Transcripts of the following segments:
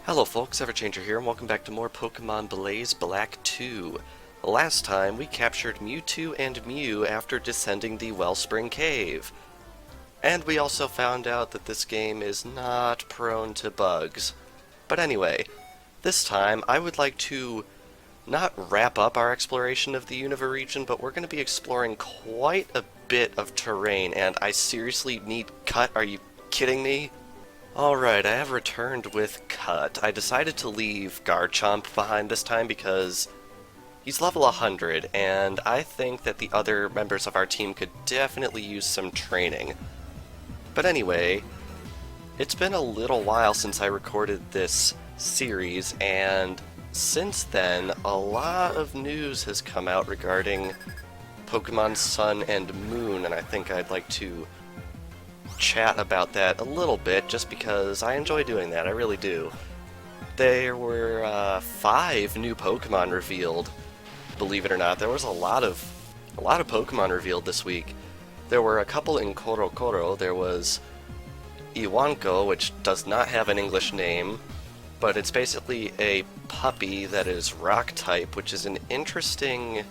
Hello folks, Everchanger here, and welcome back to more Pokemon Blaze Black 2. Last time, we captured Mewtwo and Mew after descending the Wellspring Cave. And we also found out that this game is not prone to bugs. But anyway, this time I would like to not wrap up our exploration of the Unova region, but we're going to be exploring quite a bit of terrain, and I seriously need Cut. Are you kidding me? Alright, I have returned with Cut. I decided to leave Garchomp behind this time because he's level 100, and I think that the other members of our team could definitely use some training. But anyway, it's been a little while since I recorded this series, and since then, a lot of news has come out regarding Pokemon Sun and Moon, and I think I'd like to chat about that a little bit, just because I enjoy doing that, I really do. There were 5 new Pokemon revealed, believe it or not. There was a lot of Pokemon revealed this week. There were a couple in Korokoro. There was Iwanko, which does not have an English name, but it's basically a puppy that is rock type, which is an interesting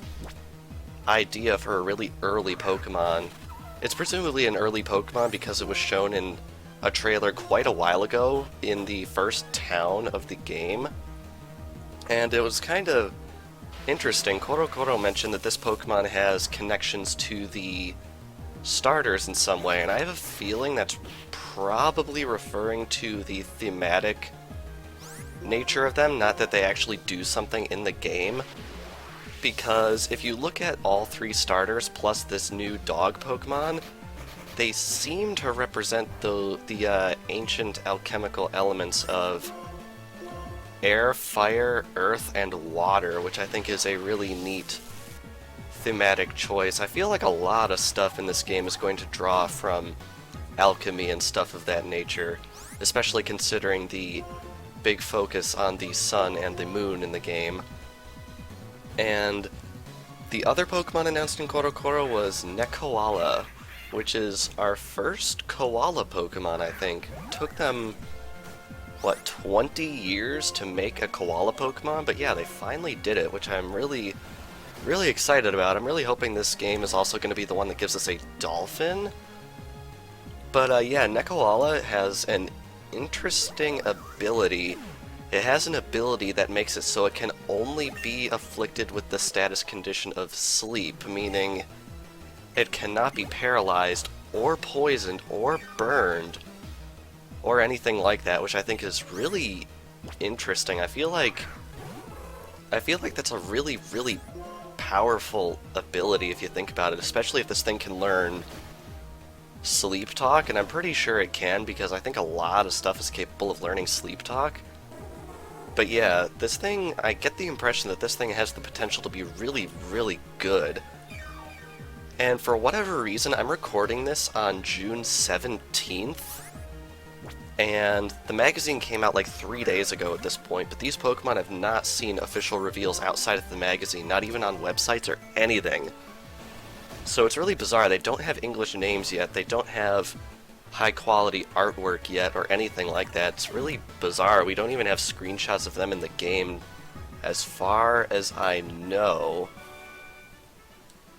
idea for a really early Pokemon. It's presumably an early Pokemon because it was shown in a trailer quite a while ago in the first town of the game. And it was kind of interesting. Korokoro mentioned that this Pokemon has connections to the starters in some way, and I have a feeling that's probably referring to the thematic nature of them, not that they actually do something in the game. Because if you look at all 3 starters plus this new dog Pokemon, they seem to represent the ancient alchemical elements of air, fire, earth, and water, which I think is a really neat thematic choice. I feel like a lot of stuff in this game is going to draw from alchemy and stuff of that nature, especially considering the big focus on the sun and the moon in the game. And the other Pokemon announced in Korokoro was Nekoala, which is our first koala Pokemon, I think. Took them, what, 20 years to make a koala Pokemon? But yeah, they finally did it, which I'm really excited about. I'm really hoping this game is also going to be the one that gives us a dolphin. But yeah, Nekoala has an interesting ability. It has an ability that makes it so it can only be afflicted with the status condition of sleep, meaning it cannot be paralyzed or poisoned or burned or anything like that, which I think is really interesting. I feel like that's a really powerful ability if you think about it, especially if this thing can learn sleep talk, and I'm pretty sure it can because I think a lot of stuff is capable of learning sleep talk. But yeah, this thing, I get the impression that this thing has the potential to be really good. And for whatever reason, I'm recording this on June 17th, and the magazine came out like 3 days ago at this point, but these Pokemon have not seen official reveals outside of the magazine, not even on websites or anything. So it's really bizarre. They don't have English names yet, they don't have high-quality artwork yet or anything like that. It's really bizarre. We don't even have screenshots of them in the game as far as I know.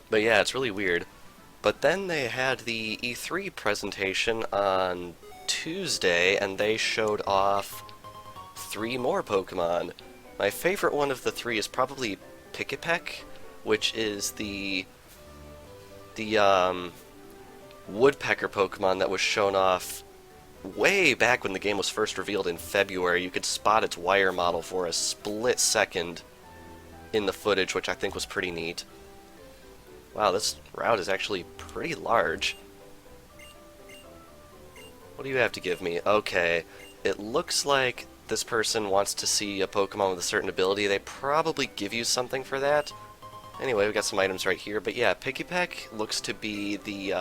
But yeah, it's really weird. But then they had the E3 presentation on Tuesday, and they showed off 3 more Pokemon. My favorite one of the 3 is probably Pikipek, which is the woodpecker Pokemon that was shown off way back when the game was first revealed in February. You could spot its wire model for a split second in the footage, which I think was pretty neat. Wow, this route is actually pretty large. What do you have to give me? Okay, it looks like this person wants to see a Pokemon with a certain ability. They probably give you something for that. Anyway, we got some items right here, but yeah, Pikipek looks to be the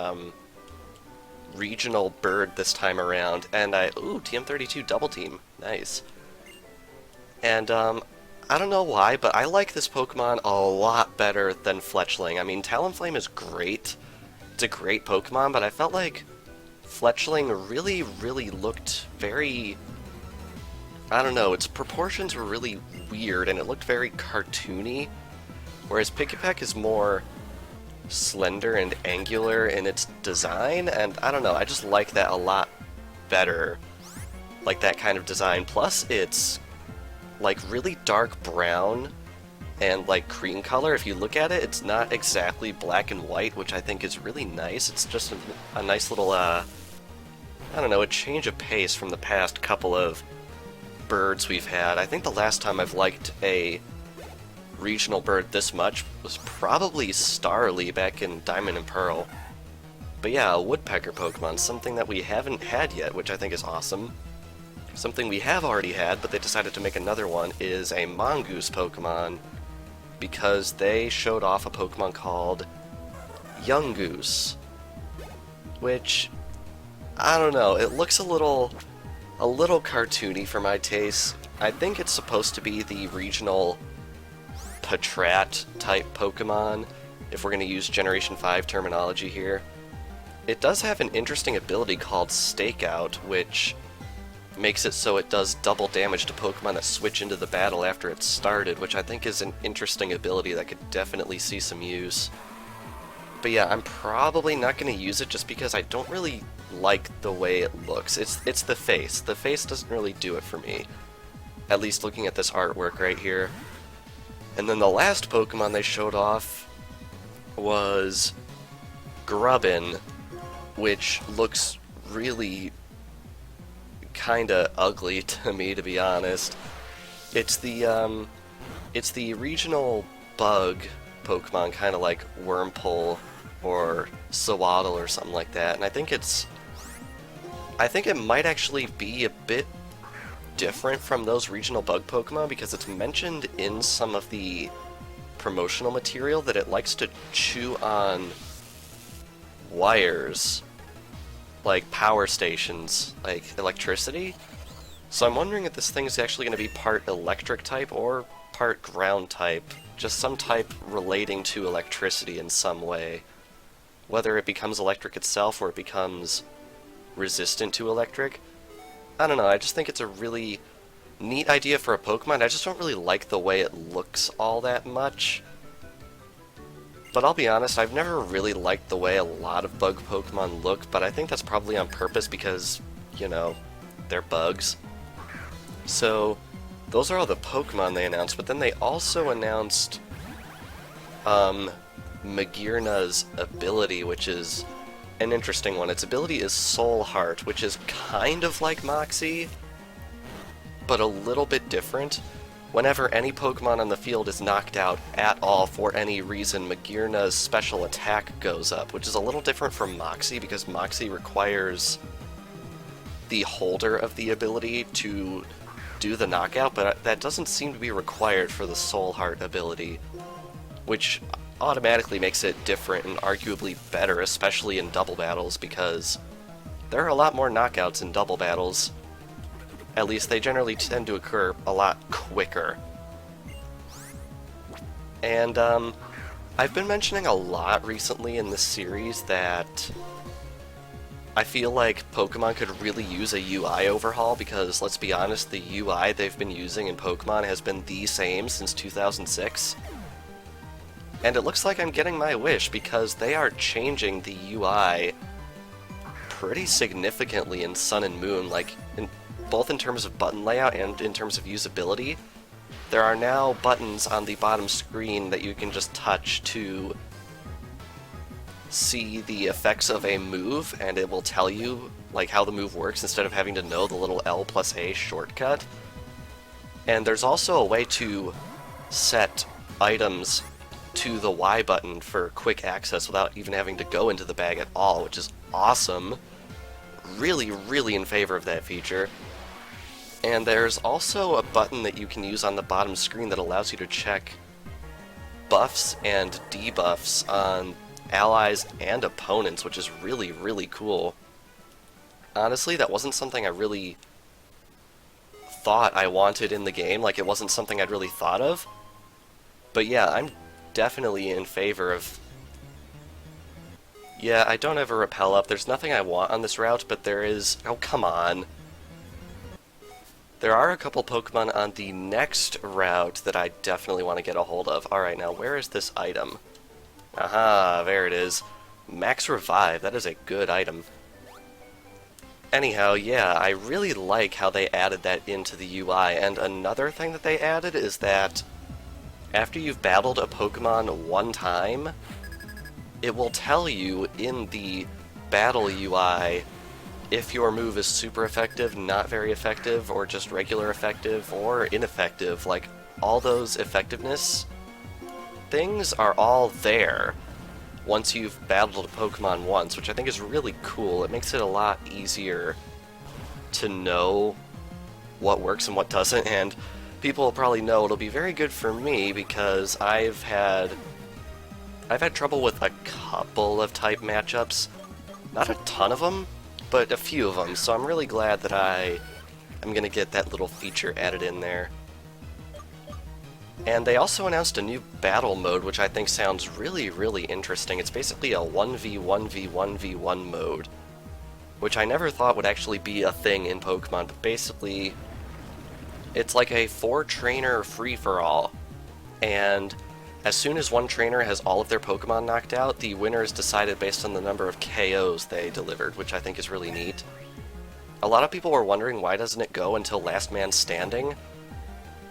regional bird this time around, and ooh, TM32 double team, nice. And I don't know why, but I like this Pokemon a lot better than Fletchling. I mean, Talonflame is great, it's a great Pokemon, but I felt like Fletchling really looked very I don't know, its proportions were really weird and it looked very cartoony, whereas Pikipek is more slender and angular in its design, and I don't know, I just like that a lot better, like that kind of design. Plus it's like really dark brown and like cream color. If you look at it, it's not exactly black and white, which I think is really nice. It's just a nice little, I don't know, a change of pace from the past couple of birds we've had. I think the last time I've liked a regional bird this much was probably Starly back in Diamond and Pearl. But yeah, a woodpecker Pokemon, something that we haven't had yet, which I think is awesome. Something we have already had, but they decided to make another one, is a mongoose Pokemon, because they showed off a Pokemon called Yungoos, which, I don't know, it looks a little cartoony for my taste. I think it's supposed to be the regional Patrat type Pokemon, if we're going to use Generation 5 terminology here. It does have an interesting ability called Stakeout, which makes it so it does double damage to Pokemon that switch into the battle after it's started, which I think is an interesting ability that could definitely see some use. But yeah, I'm probably not going to use it just because I don't really like the way it looks. It's the face. The face doesn't really do it for me, at least looking at this artwork right here. And then the last Pokemon they showed off was Grubbin, which looks really kinda ugly to me, to be honest. It's the regional bug Pokemon, kinda like Wurmple or Sawaddle or something like that, and I think it might actually be a bit different from those regional bug Pokemon, because it's mentioned in some of the promotional material that it likes to chew on wires, like power stations, like electricity. So I'm wondering if this thing is actually going to be part electric type or part ground type, just some type relating to electricity in some way. Whether it becomes electric itself or it becomes resistant to electric, I don't know, I just think it's a really neat idea for a Pokemon. I just don't really like the way it looks all that much. But I'll be honest, I've never really liked the way a lot of bug Pokemon look, but I think that's probably on purpose because, you know, they're bugs. So, those are all the Pokemon they announced, but then they also announced Magearna's ability, which is an interesting one. Its ability is Soul Heart, which is kind of like Moxie, but a little bit different. Whenever any Pokemon on the field is knocked out at all for any reason, Magearna's special attack goes up, which is a little different from Moxie, because Moxie requires the holder of the ability to do the knockout, but that doesn't seem to be required for the Soul Heart ability, which automatically makes it different and arguably better, especially in double battles, because there are a lot more knockouts in double battles. At least they generally tend to occur a lot quicker. And I've been mentioning a lot recently in this series that I feel like Pokemon could really use a UI overhaul, because let's be honest, the UI they've been using in Pokemon has been the same since 2006. And it looks like I'm getting my wish, because they are changing the UI pretty significantly in Sun and Moon, like both in terms of button layout and in terms of usability. There are now buttons on the bottom screen that you can just touch to see the effects of a move, and it will tell you like how the move works instead of having to know the little L+A shortcut. And there's also a way to set items to the Y button for quick access without even having to go into the bag at all, which is awesome. Really, really in favor of that feature. And there's also a button that you can use on the bottom screen that allows you to check buffs and debuffs on allies and opponents, which is really, really cool. Honestly, that wasn't something I really thought I wanted in the game, like it wasn't something I'd really thought of. But yeah, I'm definitely in favor of... Yeah, I don't have a repel up. There's nothing I want on this route, but there is... Oh, come on. There are a couple Pokemon on the next route that I definitely want to get a hold of. Alright, now where is this item? Aha, there it is. Max Revive, that is a good item. Anyhow, yeah, I really like how they added that into the UI, and another thing that they added is that after you've battled a Pokemon one time, it will tell you in the battle UI if your move is super effective, not very effective, or just regular effective, or ineffective. Like, all those effectiveness things are all there once you've battled a Pokemon once, which I think is really cool. It makes it a lot easier to know what works and what doesn't, and people will probably know it'll be very good for me because I've had trouble with a couple of type matchups. Not a ton of them, but a few of them, so I'm really glad that I'm gonna get that little feature added in there. And they also announced a new battle mode, which I think sounds really, really interesting. It's basically a 1v1v1v1 mode, which I never thought would actually be a thing in Pokemon, but basically it's like a 4-trainer free-for-all, and as soon as one trainer has all of their Pokemon knocked out, the winner is decided based on the number of KOs they delivered, which I think is really neat. A lot of people were wondering why doesn't it go until last man standing,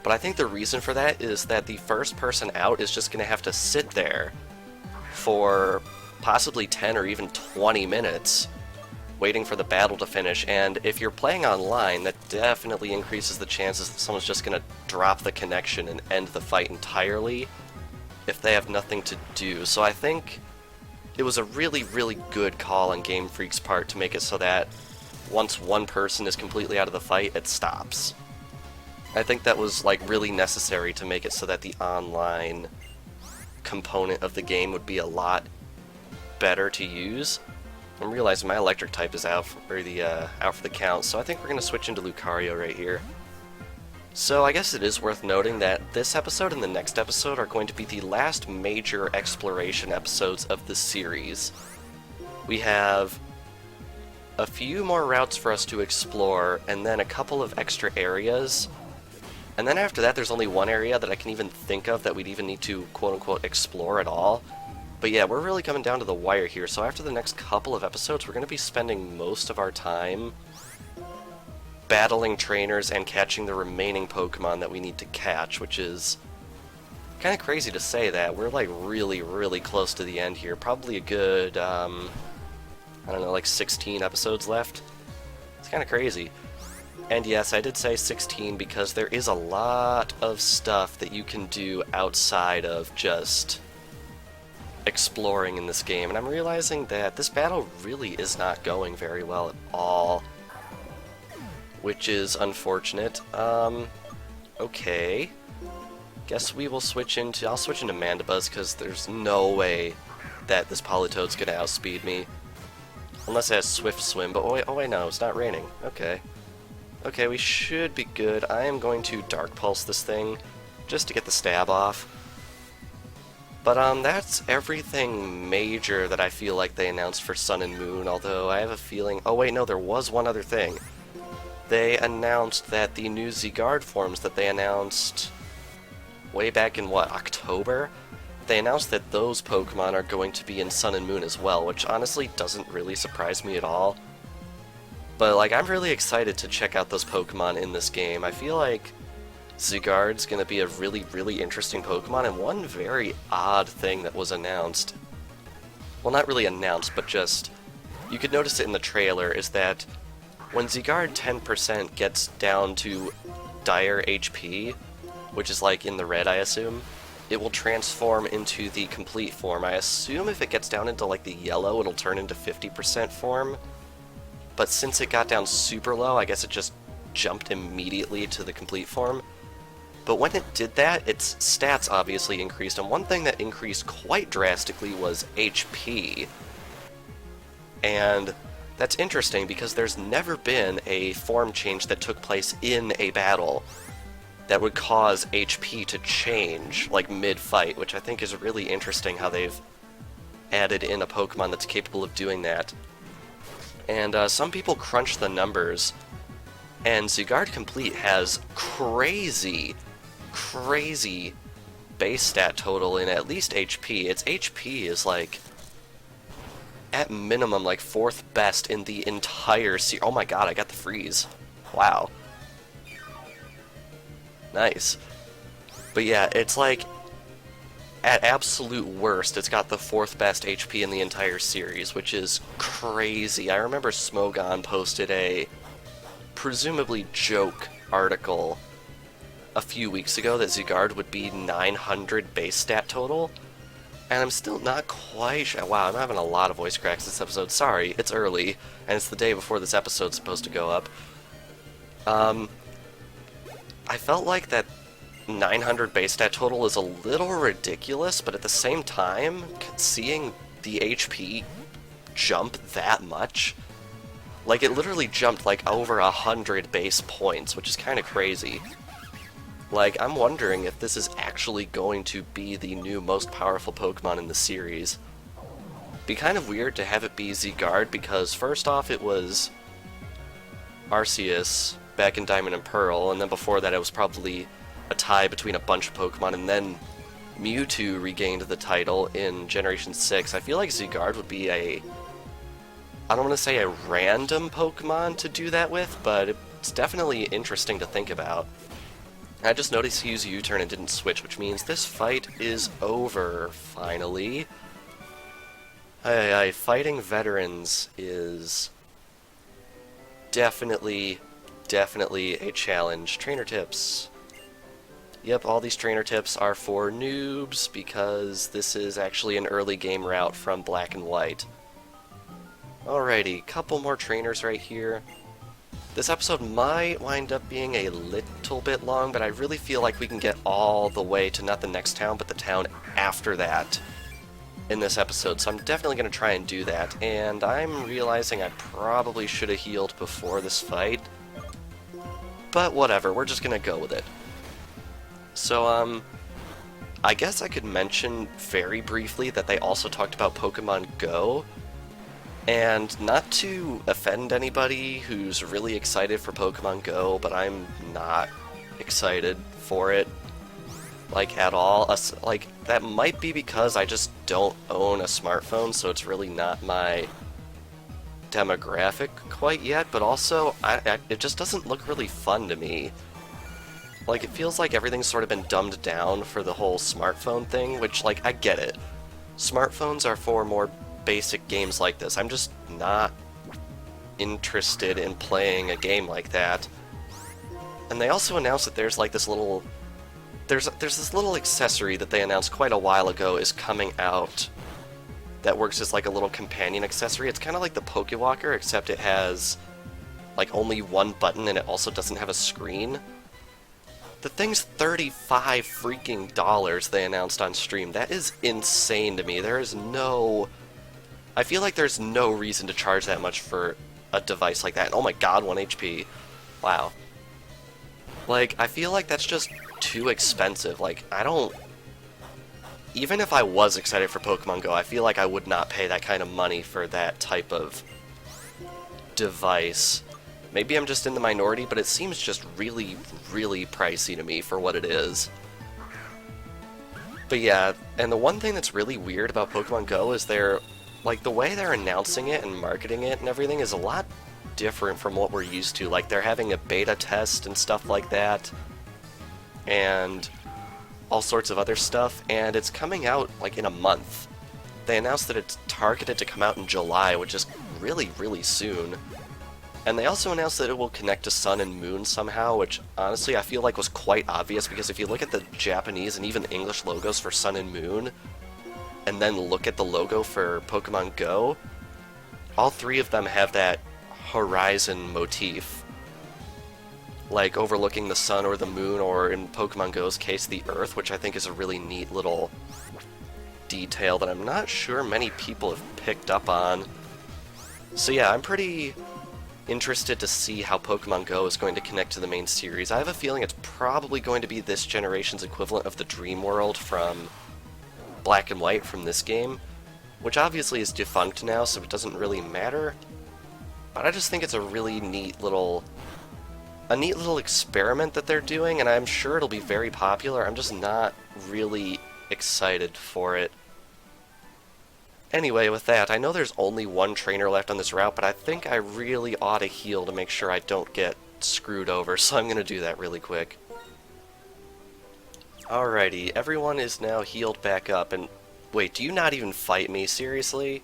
but I think the reason for that is that the first person out is just going to have to sit there for possibly 10 or even 20 minutes waiting for the battle to finish, and if you're playing online, that definitely increases the chances that someone's just going to drop the connection and end the fight entirely if they have nothing to do. So I think it was a really, really good call on Game Freak's part to make it so that once one person is completely out of the fight, it stops. I think that was like really necessary to make it so that the online component of the game would be a lot better to use. I'm realizing my electric type is out for the count, so I think we're going to switch into Lucario right here. So I guess it is worth noting that this episode and the next episode are going to be the last major exploration episodes of the series. We have a few more routes for us to explore, and then a couple of extra areas. And then after that, there's only one area that I can even think of that we'd even need to quote-unquote explore at all. But yeah, we're really coming down to the wire here, so after the next couple of episodes, we're going to be spending most of our time battling trainers and catching the remaining Pokemon that we need to catch, which is kind of crazy to say that. We're like really, really close to the end here. Probably a good, I don't know, like 16 episodes left. It's kind of crazy. And yes, I did say 16 because there is a lot of stuff that you can do outside of just exploring in this game, and I'm realizing that this battle really is not going very well at all, which is unfortunate. Okay. Guess we will switch into... I'll switch into Mandibuzz, because there's no way that this Politoed's gonna outspeed me. Unless it has Swift Swim, but oh wait, no, it's not raining. Okay. Okay, we should be good. I am going to Dark Pulse this thing, just to get the stab off. But that's everything major that I feel like they announced for Sun and Moon, although I have a feeling... Oh wait, no, there was one other thing. They announced that the new Z-Guard forms that they announced way back in, what, October? They announced that those Pokemon are going to be in Sun and Moon as well, which honestly doesn't really surprise me at all. But, like, I'm really excited to check out those Pokemon in this game. I feel like Z-Guard's gonna be a really, really interesting Pokemon, and one very odd thing that was announced, well, not really announced, but just, you could notice it in the trailer, is that when Z-Guard 10% gets down to dire HP, which is like in the red, I assume, it will transform into the complete form. I assume if it gets down into like the yellow, it'll turn into 50% form. But since it got down super low, I guess it just jumped immediately to the complete form. But when it did that, its stats obviously increased, and one thing that increased quite drastically was HP. And that's interesting because there's never been a form change that took place in a battle that would cause HP to change, like mid-fight, which I think is really interesting how they've added in a Pokemon that's capable of doing that. And some people crunch the numbers And Zygarde Complete has crazy base stat total in at least HP. Its HP is like, at minimum, like 4th best in the entire series. Oh my god, I got the freeze. Wow. Nice. But yeah, it's like, at absolute worst, it's got the 4th best HP in the entire series, which is crazy. I remember Smogon posted a presumably joke article a few weeks ago that Zygarde would be 900 base stat total, and I'm still not quite sure. Wow, I'm having a lot of voice cracks this episode. Sorry, it's early, and it's the day before this episode's supposed to go up. I felt like that 900 base stat total is a little ridiculous, but at the same time, seeing the HP jump that much, like it literally jumped like over 100 base points, which is kind of crazy. Like, I'm wondering if this is actually going to be the new most powerful Pokemon in the series. Be kind of weird to have it be Zygarde, because first off it was Arceus back in Diamond and Pearl, and then before that it was probably a tie between a bunch of Pokemon, and then Mewtwo regained the title in Generation 6. I feel like Zygarde would be I don't want to say a random Pokemon to do that with, but it's definitely interesting to think about. I just noticed he used U-turn and didn't switch, which means this fight is over, finally. Fighting veterans is definitely a challenge. Trainer tips. Yep, all these trainer tips are for noobs, because this is actually an early game route from Black and White. Alrighty, couple more trainers right here. This episode might wind up being a little bit long, but I really feel like we can get all the way to not the next town, but the town after that in this episode, so I'm definitely going to try and do that. And I'm realizing I probably should have healed before this fight, but whatever, we're just going to go with it. So, I guess I could mention very briefly that they also talked about Pokemon Go. And not to offend anybody who's really excited for Pokemon Go, but I'm not excited for it, like, at all. Like, that might be because I just don't own a smartphone, so it's really not my demographic quite yet, but also, it just doesn't look really fun to me. Like, it feels like everything's sort of been dumbed down for the whole smartphone thing, which, like, I get it. Smartphones are for more basic games like this. I'm just not interested in playing a game like that. And they also announced that there's like this little there's this little accessory that they announced quite a while ago is coming out that works as like a little companion accessory. It's kind of like the Pokewalker, except it has like only one button and it also doesn't have a screen. The thing's $35 freaking they announced on stream. That is insane to me. There is no... I feel like there's no reason to charge that much for a device like that. And oh my god, 1 HP. Wow. Like, I feel like that's just too expensive. Like, I don't... Even if I was excited for Pokemon Go, I feel like I would not pay that kind of money for that type of device. Maybe I'm just in the minority, but it seems just really, really pricey to me for what it is. But yeah, and the one thing that's really weird about Pokemon Go is like, the way they're announcing it and marketing it and everything is a lot different from what we're used to. Like, they're having a beta test and stuff like that, and all sorts of other stuff, and it's coming out, like, in a month. They announced that it's targeted to come out in July, which is really, really soon. And they also announced that it will connect to Sun and Moon somehow, which, honestly, I feel like was quite obvious, because if you look at the Japanese and even English logos for Sun and Moon, and then look at the logo for Pokemon Go, all three of them have that horizon motif. Like, overlooking the sun or the moon, or in Pokemon Go's case, the Earth, which I think is a really neat little detail that I'm not sure many people have picked up on. So yeah, I'm pretty interested to see how Pokemon Go is going to connect to the main series. I have a feeling it's probably going to be this generation's equivalent of the Dream World from Black and White from this game, which obviously is defunct now, so it doesn't really matter. But I just think it's a really neat little a neat little experiment that they're doing, and I'm sure it'll be very popular. I'm just not really excited for it. Anyway, with that, I know there's only one trainer left on this route, but I think I really ought to heal to make sure I don't get screwed over, so I'm going to do that really quick. Alrighty, everyone is now healed back up, and wait, do you not even fight me? Seriously?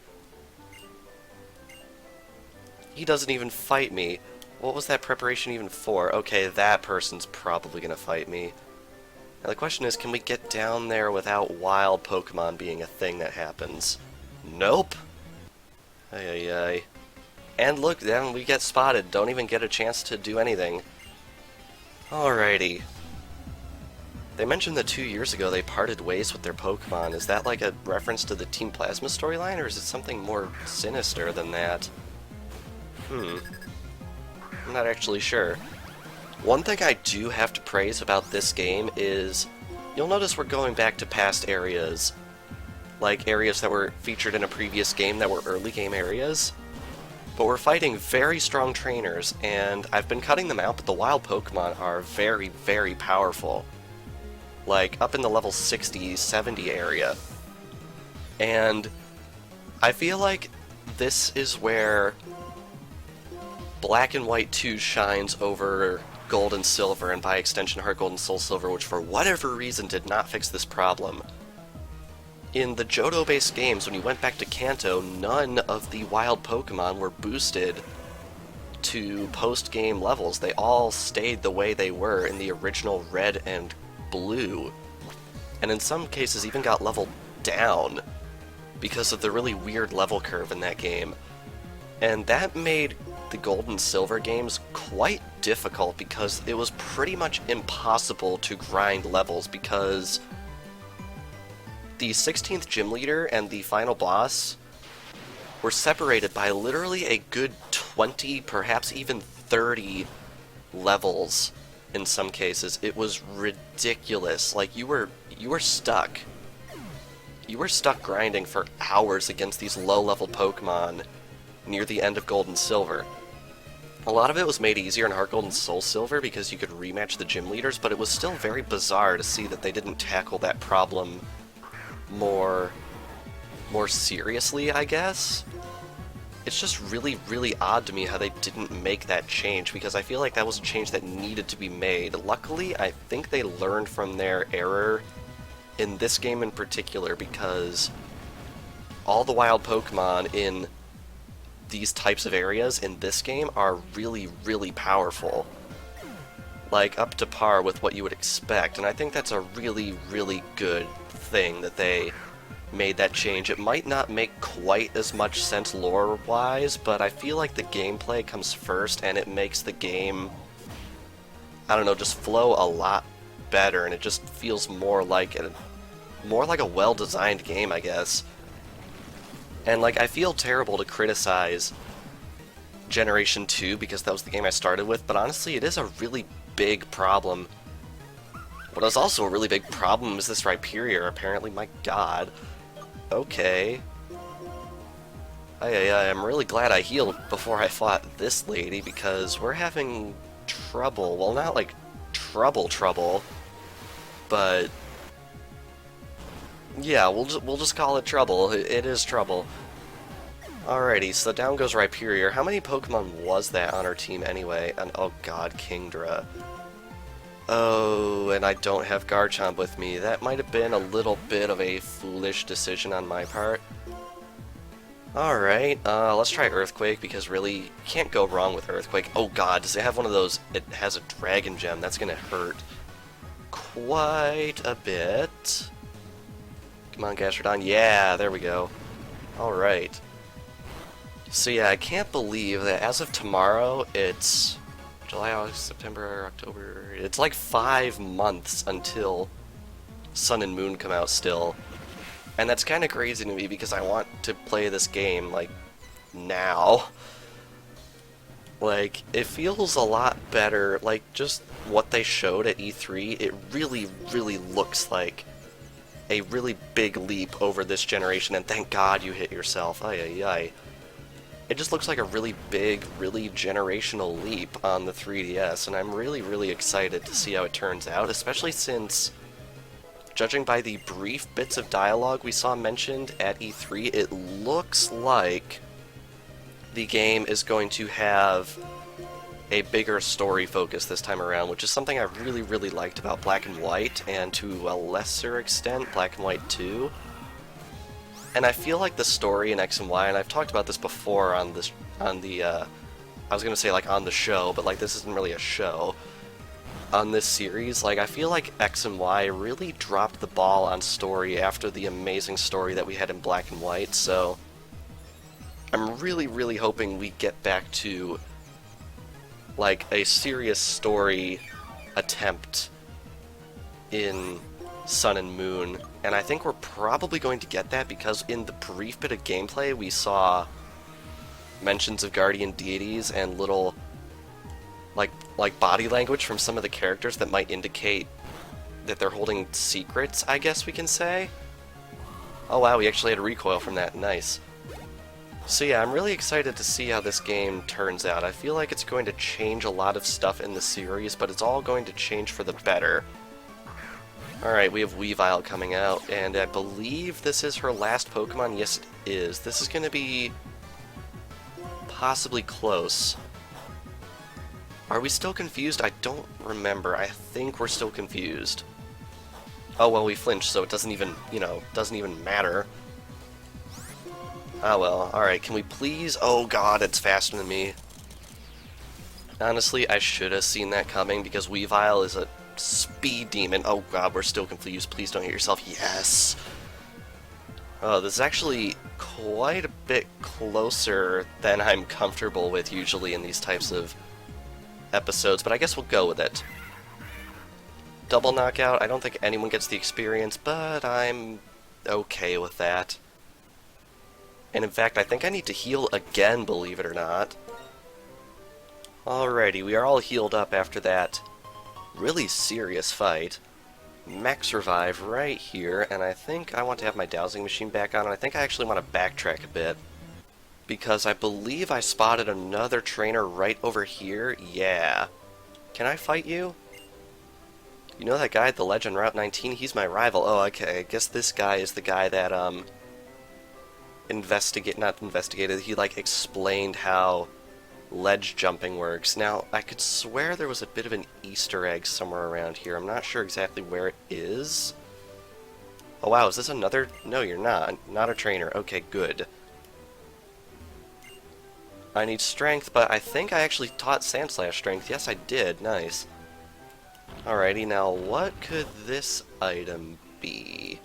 He doesn't even fight me. What was that preparation even for? Okay, that person's probably going to fight me. Now the question is, can we get down there without wild Pokemon being a thing that happens? Nope. Ay, ay, ay. And look, then we get spotted. Don't even get a chance to do anything. Alrighty. They mentioned that 2 years ago they parted ways with their Pokemon. Is that like a reference to the Team Plasma storyline, or is it something more sinister than that? I'm not actually sure. One thing I do have to praise about this game is, you'll notice we're going back to past areas. Like areas that were featured in a previous game that were early game areas. But we're fighting very strong trainers, and I've been cutting them out, but the wild Pokemon are very, very powerful. Like, up in the level 60, 70 area. And I feel like this is where Black and White 2 shines over Gold and Silver, and by extension Heart Gold and Soul Silver, which for whatever reason did not fix this problem. In the Johto-based games, when you went back to Kanto, none of the wild Pokemon were boosted to post-game levels. They all stayed the way they were in the original Red and Blue, and in some cases even got leveled down because of the really weird level curve in that game. And that made the Gold and Silver games quite difficult because it was pretty much impossible to grind levels, because the 16th gym leader and the final boss were separated by literally a good 20, perhaps even 30 levels in some cases. It was ridiculous. Like, you were stuck. You were stuck grinding for hours against these low-level Pokemon near the end of Gold and Silver. A lot of it was made easier in Heart Gold and Soul Silver because you could rematch the gym leaders, but it was still very bizarre to see that they didn't tackle that problem more seriously, I guess. It's just really, really odd to me how they didn't make that change, because I feel like that was a change that needed to be made. Luckily, I think they learned from their error in this game in particular, because all the wild Pokemon in these types of areas in this game are really, really powerful. Like, up to par with what you would expect, and I think that's a really, really good thing that they made that change. It might not make quite as much sense lore-wise, but I feel like the gameplay comes first, and it makes the game, I don't know, just flow a lot better, and it just feels more like a well-designed game, I guess. And, like, I feel terrible to criticize Generation 2 because that was the game I started with, but honestly, it is a really big problem. What is also a really big problem is this Rhyperior, apparently. My god. Okay. I'm really glad I healed before I fought this lady, because we're having trouble. Well, not like trouble, but yeah, we'll just call it trouble. It is trouble. Alrighty, so down goes Rhyperior. How many Pokemon was that on our team anyway? And oh god, Kingdra. Oh, and I don't have Garchomp with me. That might have been a little bit of a foolish decision on my part. Alright, let's try Earthquake, because really, you can't go wrong with Earthquake. Oh god, does it have one of those? It has a Dragon Gem. That's gonna hurt quite a bit. Come on, Gastrodon. Yeah, there we go. Alright. So yeah, I can't believe that as of tomorrow, it's July, August, September, October. It's like 5 months until Sun and Moon come out still. And that's kind of crazy to me because I want to play this game, like, now. Like, it feels a lot better, like, just what they showed at E3, it really, really looks like a really big leap over this generation, and thank God you hit yourself. Ay, ay, ay. it just looks like a really big, really generational leap on the 3DS, and I'm really, really excited to see how it turns out, especially since, judging by the brief bits of dialogue we saw mentioned at E3, it looks like the game is going to have a bigger story focus this time around, which is something I really, really liked about Black and White, and to a lesser extent, Black and White 2. And I feel like the story in X and Y, and I've talked about this before on the, I was gonna say like on the show, but like this isn't really a show. On this series, like I feel like X and Y really dropped the ball on story after the amazing story that we had in Black and White, so I'm really, really hoping we get back to like a serious story attempt in Sun and Moon, and I think we're probably going to get that because in the brief bit of gameplay we saw mentions of guardian deities and little like body language from some of the characters that might indicate that they're holding secrets, I guess we can say. Oh wow, we actually had a recoil from that, nice. So yeah, I'm really excited to see how this game turns out. I feel like it's going to change a lot of stuff in the series, but it's all going to change for the better. Alright, we have Weavile coming out, and I believe this is her last Pokemon. Yes, it is. This is going to be possibly close. Are we still confused? I don't remember. I think we're still confused. Oh, well, we flinched, so it doesn't even, doesn't even matter. Ah, well. Alright, can we please? Oh, God, it's faster than me. Honestly, I should have seen that coming, because Weavile is a speed demon. Oh, God, we're still confused. Please don't hit yourself. Yes! Oh, this is actually quite a bit closer than I'm comfortable with usually in these types of episodes, but I guess we'll go with it. Double knockout, I don't think anyone gets the experience, but I'm okay with that. And in fact, I think I need to heal again, believe it or not. Alrighty, we are all healed up after that really serious fight. Max revive right here, and I think I want to have my dowsing machine back on, and I think I actually want to backtrack a bit, because I believe I spotted another trainer right over here. Yeah. Can I fight you? You know that guy at the Legend Route 19? He's my rival. Oh, okay. I guess this guy is the guy that, not investigated, he, like, explained how ledge jumping works. Now, I could swear there was a bit of an Easter egg somewhere around here. I'm not sure exactly where it is. Oh, wow. Is this another? No, you're not. Not a trainer. Okay, good. I need strength, but I think I actually taught Sandslash strength. Yes, I did. Nice. Alrighty, now what could this item be?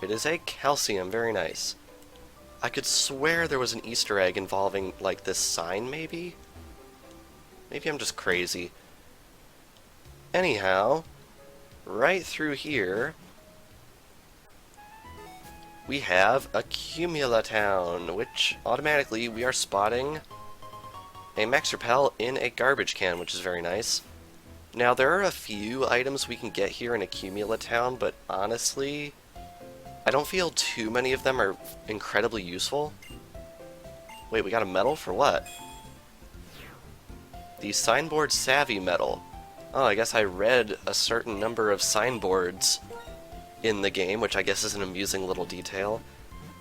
It is a calcium. Very nice. I could swear there was an Easter egg involving, like, this sign, maybe? Maybe I'm just crazy. Anyhow, right through here, we have a Cumulatown, which automatically we are spotting a Max Repel in a garbage can, which is very nice. Now, there are a few items we can get here in a Cumulatown, but honestly, I don't feel too many of them are incredibly useful. Wait, we got a medal for what? The Signboard Savvy medal. Oh, I guess I read a certain number of signboards in the game, which I guess is an amusing little detail.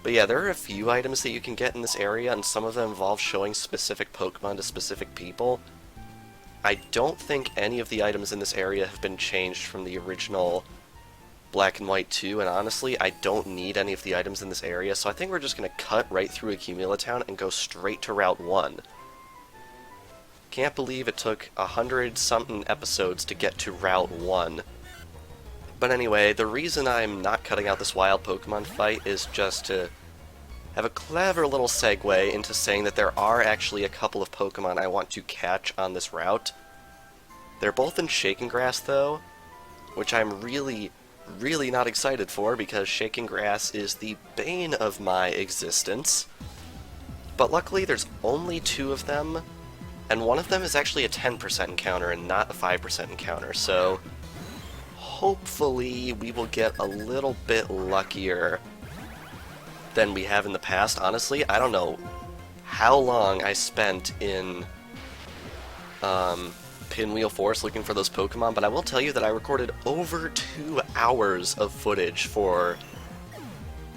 But yeah, there are a few items that you can get in this area, and some of them involve showing specific Pokemon to specific people. I don't think any of the items in this area have been changed from the original Black and White 2, and honestly, I don't need any of the items in this area, so I think we're just going to cut right through a Cumulatown and go straight to Route 1. Can't believe it took 100-something episodes to get to Route 1. But anyway, the reason I'm not cutting out this wild Pokemon fight is just to have a clever little segue into saying that there are actually a couple of Pokemon I want to catch on this route. They're both in Shaking Grass, though, which I'm really not excited for, because Shaking Grass is the bane of my existence. But luckily, there's only 2 of them, and one of them is actually a 10% encounter and not a 5% encounter, so hopefully we will get a little bit luckier than we have in the past. Honestly, I don't know how long I spent in Pinwheel Forest looking for those Pokemon, but I will tell you that I recorded over 2 hours of footage for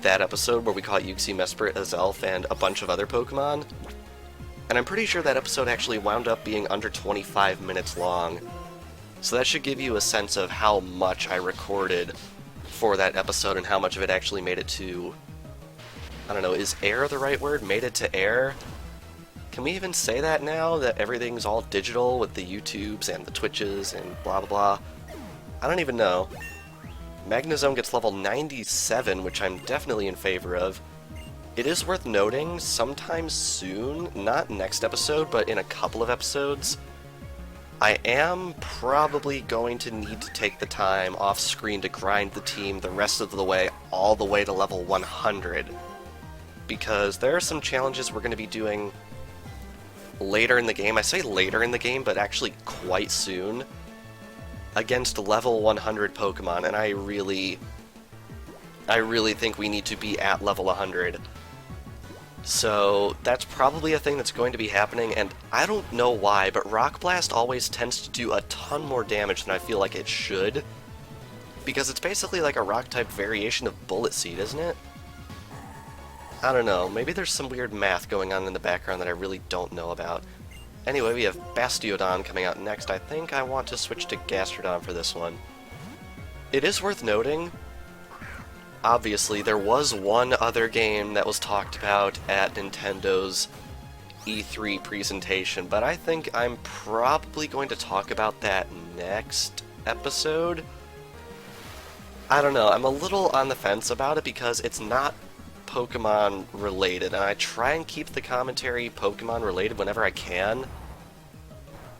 that episode where we caught Uxie, Mesprit, Azelf, and a bunch of other Pokemon. And I'm pretty sure that episode actually wound up being under 25 minutes long. So that should give you a sense of how much I recorded for that episode and how much of it actually made it to... I don't know, is air the right word? Made it to air? Can we even say that now, that everything's all digital with the YouTubes and the Twitches and blah blah blah? I don't even know. Magnezone gets level 97, which I'm definitely in favor of. It is worth noting, sometime soon, not next episode, but in a couple of episodes, I am probably going to need to take the time off screen to grind the team the rest of the way, all the way to level 100. Because there are some challenges we're going to be doing later in the game. I say later in the game, but actually quite soon, against level 100 Pokemon, and I really think we need to be at level 100. So that's probably a thing that's going to be happening, and I don't know why, but Rock Blast always tends to do a ton more damage than I feel like it should, because it's basically like a rock-type variation of Bullet Seed, isn't it? I don't know, maybe there's some weird math going on in the background that I really don't know about. Anyway, we have Bastiodon coming out next. I think I want to switch to Gastrodon for this one. It is worth noting, obviously, there was one other game that was talked about at Nintendo's E3 presentation, but I think I'm probably going to talk about that next episode. I don't know, I'm a little on the fence about it because it's not Pokemon related, and I try and keep the commentary Pokemon related whenever I can,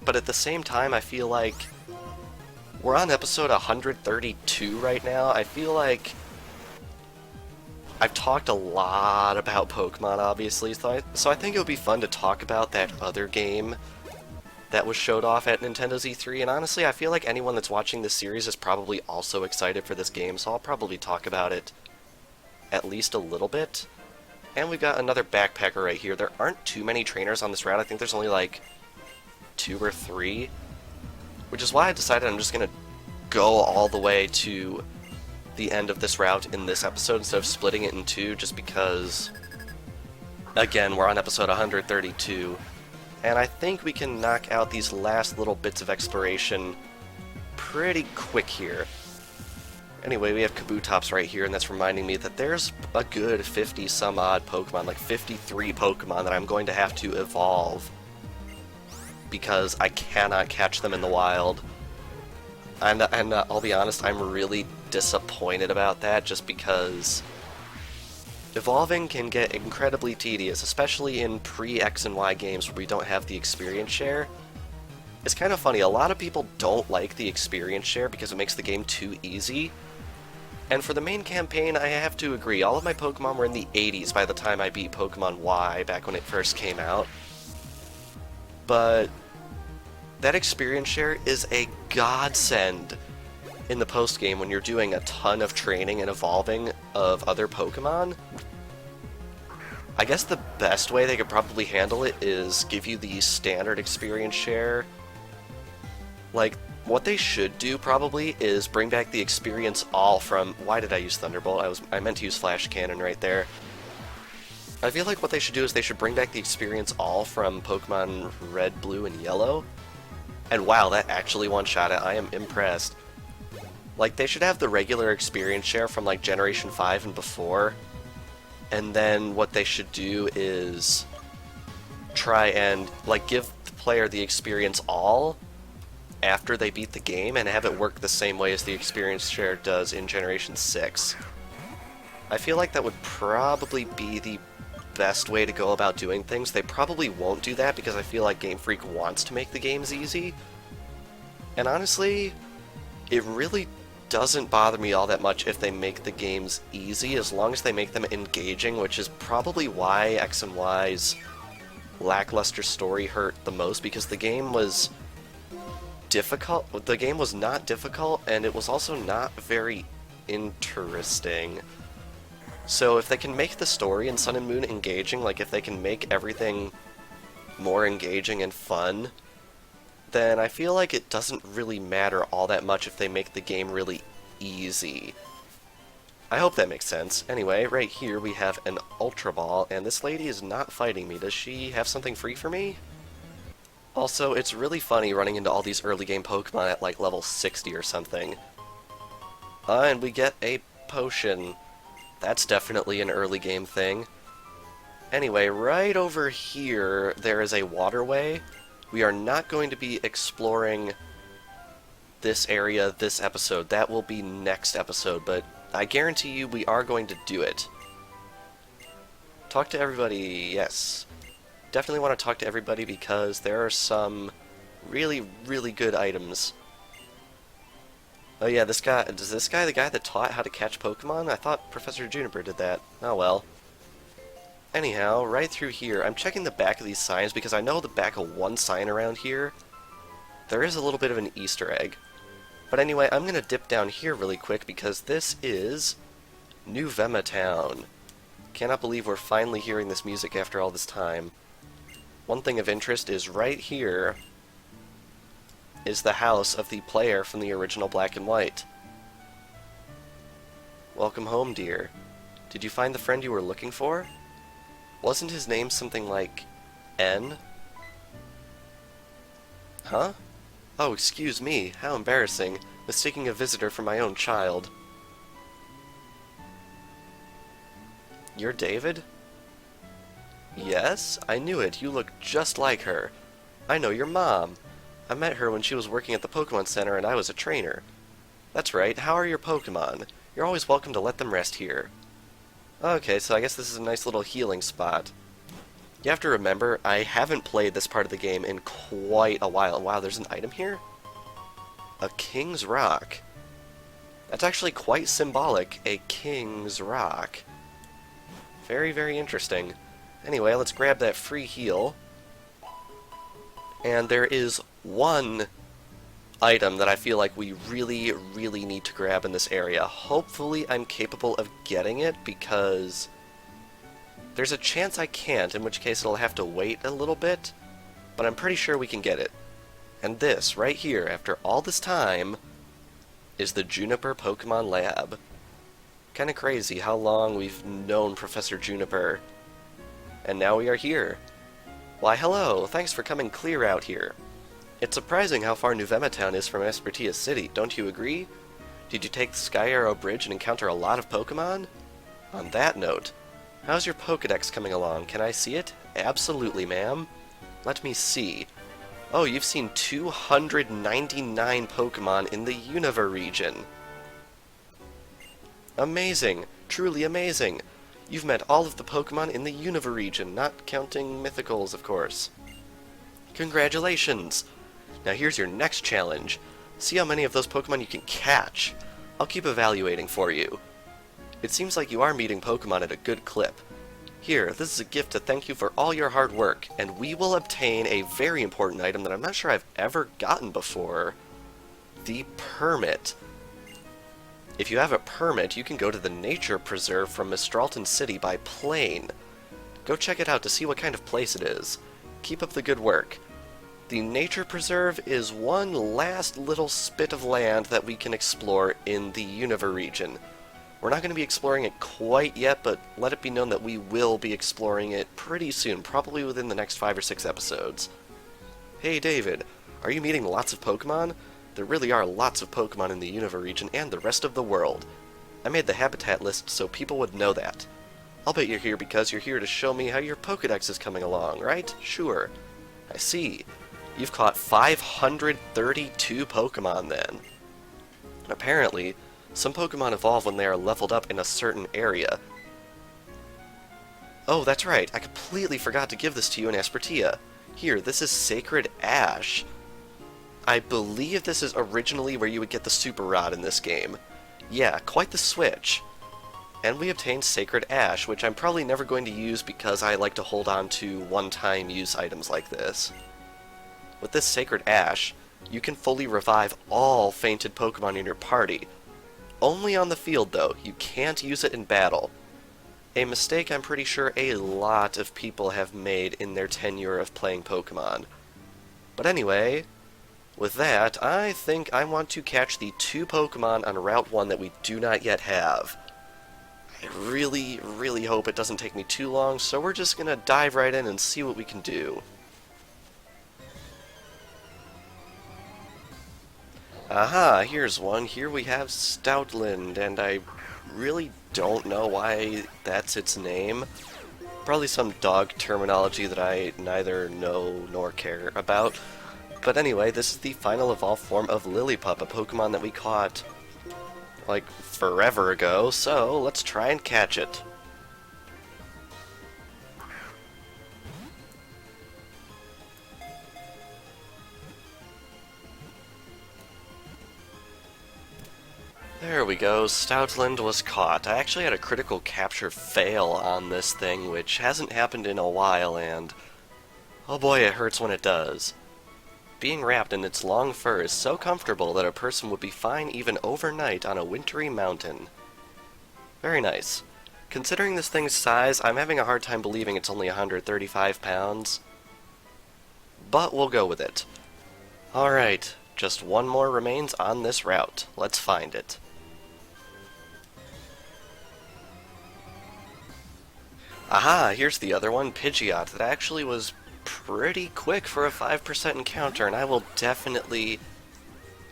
but at the same time I feel like we're on episode 132 right now. I feel like I've talked a lot about Pokemon, obviously, so I think it would be fun to talk about that other game that was showed off at Nintendo's E3, and honestly I feel like anyone that's watching this series is probably also excited for this game, so I'll probably talk about it at least a little bit. And we've got another backpacker right here. There aren't too many trainers on this route. I think there's only like 2 or 3, which is why I decided I'm just gonna go all the way to the end of this route in this episode instead of splitting it in 2, just because, again, we're on episode 132, and I think we can knock out these last little bits of exploration pretty quick here. Anyway, we have Kabutops right here, and that's reminding me that there's a good 50-some-odd Pokemon, like 53 Pokemon, that I'm going to have to evolve, because I cannot catch them in the wild. And I'll be honest, I'm really disappointed about that, just because evolving can get incredibly tedious, especially in pre-X and Y games where we don't have the experience share. It's kind of funny, a lot of people don't like the experience share because it makes the game too easy. And for the main campaign, I have to agree, all of my Pokemon were in the 80s by the time I beat Pokemon Y back when it first came out. But that experience share is a godsend in the post-game when you're doing a ton of training and evolving of other Pokemon. I guess the best way they could probably handle it is give you the standard experience share. Like, what they should do probably is bring back the experience all from... Why did I use Thunderbolt? I meant to use Flash Cannon right there. I feel like what they should do is they should bring back the experience all from Pokemon Red, Blue, and Yellow. And wow, that actually one-shot it. I am impressed. Like, they should have the regular experience share from, like, Generation 5 and before. And then what they should do is try and, like, give the player the experience all after they beat the game and have it work the same way as the experience share does in Generation 6. I feel like that would probably be the best way to go about doing things. They probably won't do that because I feel like Game Freak wants to make the games easy. And honestly, it really doesn't bother me all that much if they make the games easy, as long as they make them engaging, which is probably why X and Y's lackluster story hurt the most, because the game was difficult. The game was not difficult, and it was also not very interesting. So if they can make the story in Sun and Moon engaging, like if they can make everything more engaging and fun, then I feel like it doesn't really matter all that much if they make the game really easy. I hope that makes sense. Anyway, right here we have an Ultra Ball, and this lady is not fighting me. Does she have something free for me? Also, it's really funny running into all these early game Pokemon at like level 60 or something. And we get a potion. That's definitely an early game thing. Anyway, right over here there is a waterway. We are not going to be exploring this area this episode. That will be next episode, but I guarantee you we are going to do it. Talk to everybody, yes. Definitely want to talk to everybody because there are some really, really good items. Oh yeah, is this guy the guy that taught how to catch Pokemon? I thought Professor Juniper did that. Oh well. Anyhow, right through here, I'm checking the back of these signs because I know the back of one sign around here, there is a little bit of an Easter egg. But anyway, I'm going to dip down here really quick because this is Nuvema Town. Cannot believe we're finally hearing this music after all this time. One thing of interest is right here is the house of the player from the original Black and White. Welcome home, dear. Did you find the friend you were looking for? Wasn't his name something like N? Huh? Oh, excuse me. How embarrassing. Mistaking a visitor for my own child. You're David? Yes, I knew it. You look just like her. I know your mom. I met her when she was working at the Pokemon Center and I was a trainer. That's right. How are your Pokemon? You're always welcome to let them rest here. Okay, so I guess this is a nice little healing spot. You have to remember, I haven't played this part of the game in quite a while. Wow, there's an item here? A King's Rock. That's actually quite symbolic, a King's Rock. Very, very interesting. Anyway, let's grab that free heal. And there is one item that I feel like we really, really need to grab in this area. Hopefully I'm capable of getting it, because there's a chance I can't, in which case it'll have to wait a little bit, but I'm pretty sure we can get it. And this, right here, after all this time, is the Juniper Pokemon Lab. Kinda crazy how long we've known Professor Juniper. And now we are here. Why hello, thanks for coming clear out here. It's surprising how far Nuvema Town is from Espertia City, don't you agree? Did you take the Sky Arrow Bridge and encounter a lot of Pokemon? On that note, how's your Pokedex coming along? Can I see it? Absolutely, ma'am. Let me see. Oh, you've seen 299 Pokemon in the Unova region. Amazing. Truly amazing. You've met all of the Pokemon in the Unova region, not counting Mythicals, of course. Congratulations! Now here's your next challenge. See how many of those Pokemon you can catch. I'll keep evaluating for you. It seems like you are meeting Pokemon at a good clip. Here, this is a gift to thank you for all your hard work, and we will obtain a very important item that I'm not sure I've ever gotten before. The permit. If you have a permit, you can go to the Nature Preserve from Mistralton City by plane. Go check it out to see what kind of place it is. Keep up the good work. The Nature Preserve is one last little spit of land that we can explore in the Unova region. We're not going to be exploring it quite yet, but let it be known that we will be exploring it pretty soon, probably within the next 5 or 6 episodes. Hey David, are you meeting lots of Pokemon? There really are lots of Pokemon in the Unova region and the rest of the world. I made the habitat list so people would know that. I'll bet you're here because you're here to show me how your Pokedex is coming along, right? Sure. I see. You've caught 532 Pokemon then. Apparently, some Pokemon evolve when they are leveled up in a certain area. Oh, that's right. I completely forgot to give this to you in Espertia. Here, this is Sacred Ash. I believe this is originally where you would get the Super Rod in this game. Yeah, quite the switch. And we obtained Sacred Ash, which I'm probably never going to use because I like to hold on to one-time use items like this. With this Sacred Ash, you can fully revive all fainted Pokemon in your party. Only on the field, though. You can't use it in battle. A mistake I'm pretty sure a lot of people have made in their tenure of playing Pokemon. But anyway, with that, I think I want to catch the 2 Pokemon on Route 1 that we do not yet have. I really, really hope it doesn't take me too long, so we're just gonna dive right in and see what we can do. Aha, here's one. Here we have Stoutland, and I really don't know why that's its name. Probably some dog terminology that I neither know nor care about. But anyway, this is the final evolved form of Lillipup, a Pokemon that we caught, like, forever ago, so let's try and catch it. There we go, Stoutland was caught. I actually had a critical capture fail on this thing, which hasn't happened in a while, and oh boy, it hurts when it does. Being wrapped in its long fur is so comfortable that a person would be fine even overnight on a wintry mountain. Very nice. Considering this thing's size, I'm having a hard time believing it's only 135 pounds. But we'll go with it. Alright, just one more remains on this route. Let's find it. Aha, here's the other one, Pidgeot, that actually was pretty quick for a 5% encounter, and I will definitely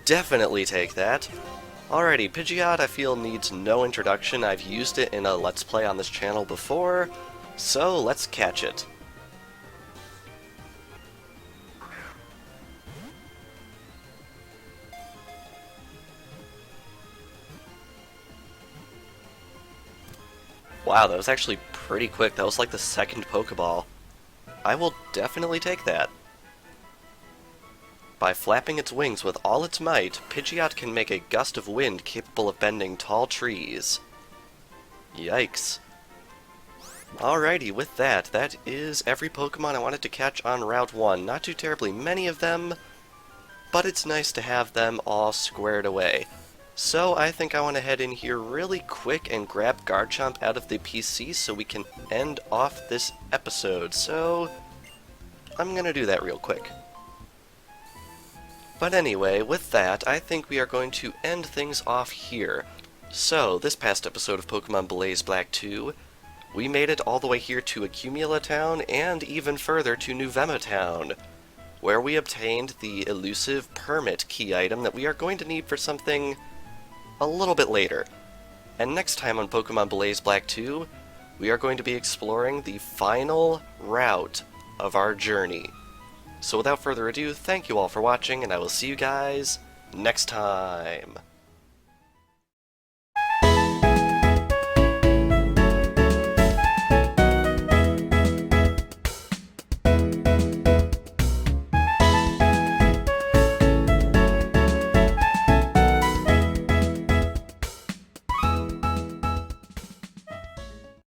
take that. Alrighty, Pidgeot I feel needs no introduction. I've used it in a Let's Play on this channel before, so let's catch it. Wow, that was actually pretty quick. That was like the second Pokeball. I will definitely take that. By flapping its wings with all its might, Pidgeot can make a gust of wind capable of bending tall trees. Yikes. Alrighty, with that, that is every Pokemon I wanted to catch on Route 1. Not too terribly many of them, but it's nice to have them all squared away. So I think I want to head in here really quick and grab Garchomp out of the PC so we can end off this episode. So I'm going to do that real quick. But anyway, with that, I think we are going to end things off here. So, this past episode of Pokemon Blaze Black 2, we made it all the way here to Accumula Town and even further to Nuvema Town, where we obtained the elusive permit key item that we are going to need for something a little bit later. And next time on Pokemon Blaze Black 2, we are going to be exploring the final route of our journey. So without further ado, thank you all for watching, and I will see you guys next time.